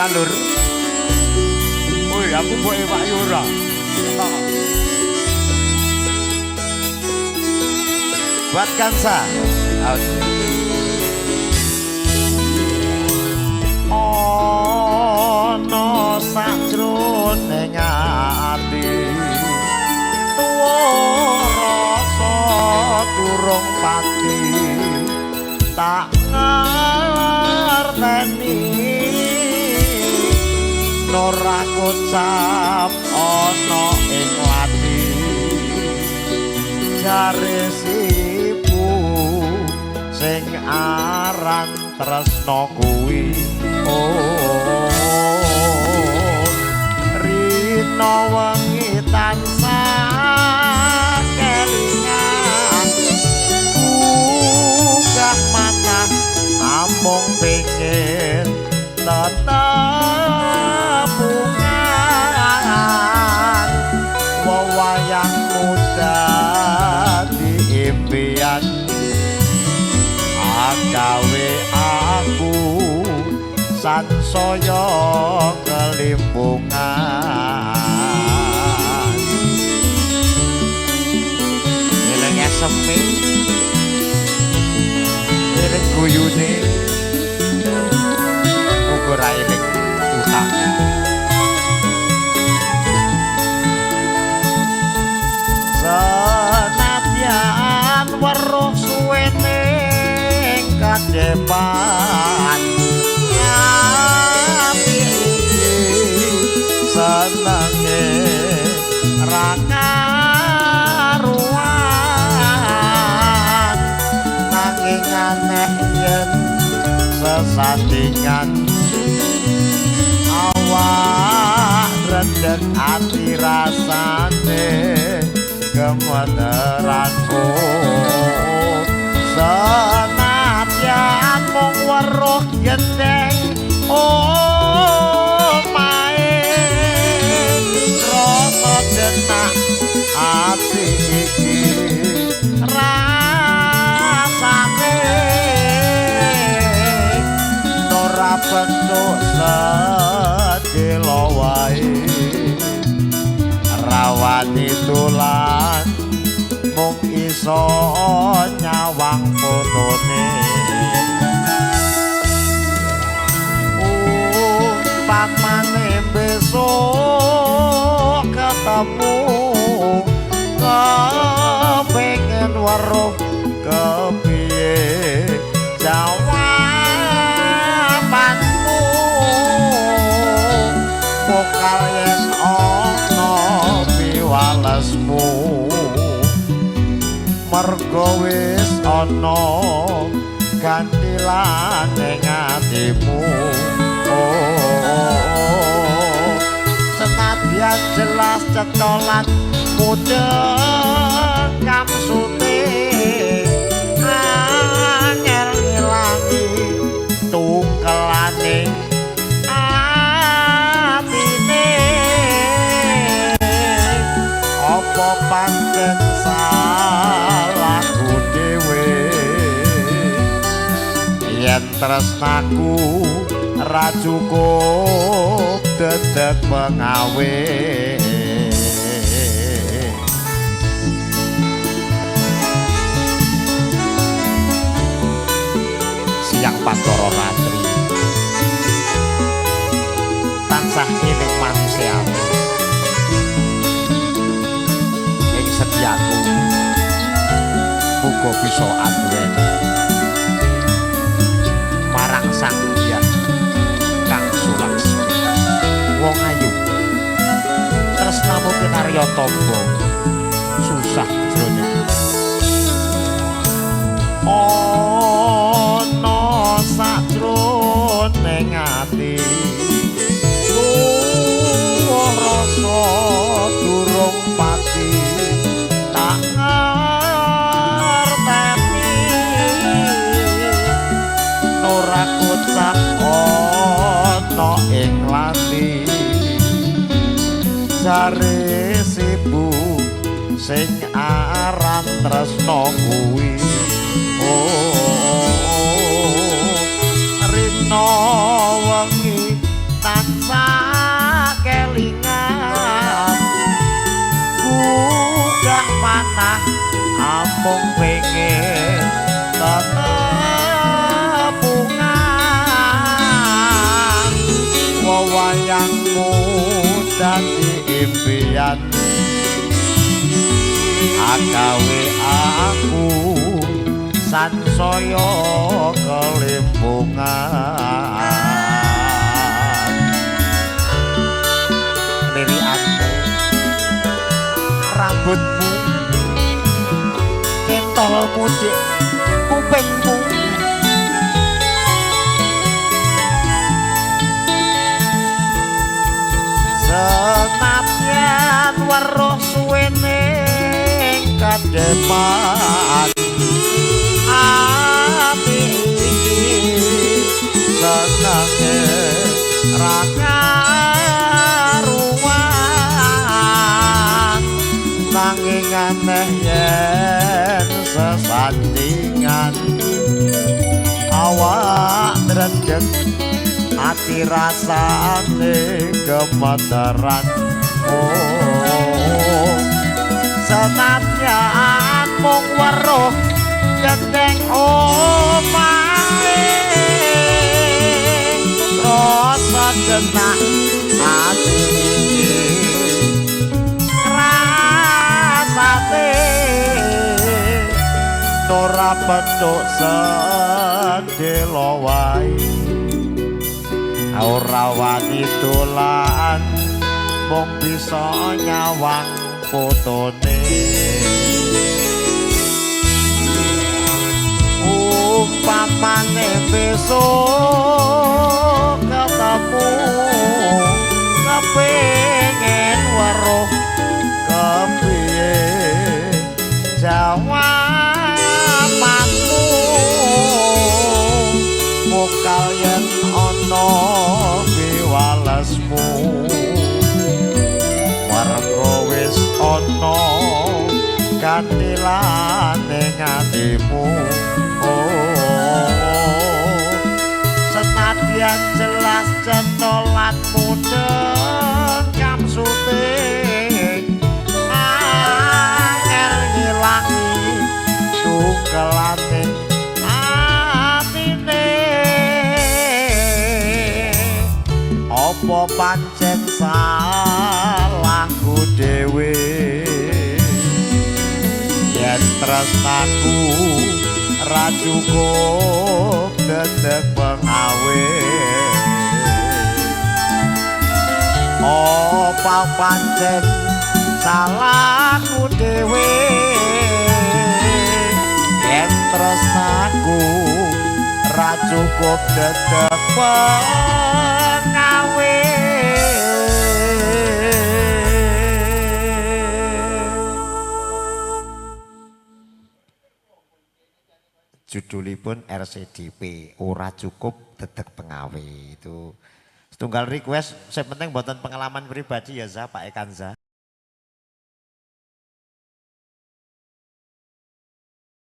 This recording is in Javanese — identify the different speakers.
Speaker 1: ora lur. Woi aku mbok ewak ora. Buat Kansa. Ana sajroning ati tuwa rasa durung pati tak ngerteni ora kocap ana ing lati jare sipu sing aran tresno kuwi rino wengi tansah kelingan gugah mata amung pengen tetepungan wewayang muda di impian agawe aku sansaya kelimbungan eling eseme eling guyune uga ra eling utang senadyan weruh suwene kadepan api iki senenge ra karuan nanging aneh yen sesandingan awak rendhet ati rasane kemeneranku senadyan mung weruh gendeng main rasa denak ati iki rasane ora bentuk sedelo wae rawani tulan mung iso nyawang fotone pamane besok ketemu kepengen weruh kepiye jawabanmu pokal yen ana piwalesmu mergo wis ana gantilan ning atimu senadyan jelas cetolan mudeng kamsute angel ngilangi tungkelane atine apa pancen salahku dhewe yen tresnaku ra cukup dedek pengawe siang Pandoro Ratri tansah eling manusiawi ing setiaku muga bisa anduweni marang sang hyang kang sulaksmi wong ayu tresnamu kinarya tamba susah jroning ana sajroning ati rasa durung pati tak ngerteni ora kocak ana ing lati jare sibu sing aran tresno kuwi rino wengi mung pengen tetepungan wayangmu dadi impian agawe aku sansaya kelimpungan lirikanmu rambutmu ketolmu dik kupingmu senapyan weruh suwene kadepan ati iki senenge rakaruan nanging aneh yen sesandingan awak dredeg ati rasane gemeteran oh senadyan mung weruh gendeng omahe rasa jenak ati iki rasane ora petuk sedelo wae ora wani dolan mung bisa nyawang fotone umpamane besok ketemu kepengin weruh kepiye jawabanmu mokal yen ana piwalesmu warga wis ana katilane ngatimu senadyan jelas cenolan mudeng kamsuting angel ngilangi tunggelane atine apa pancen salahku dhewe yen tresnaku ra cukup dedek pengawe apa pancen salahku dhewe yen tresnaku ra cukup dedek pengawe judulipun RCDP ora cukup dedek pengawe itu setunggal request saya penting buatan pengalaman pribadi ya Za Pak Ekanza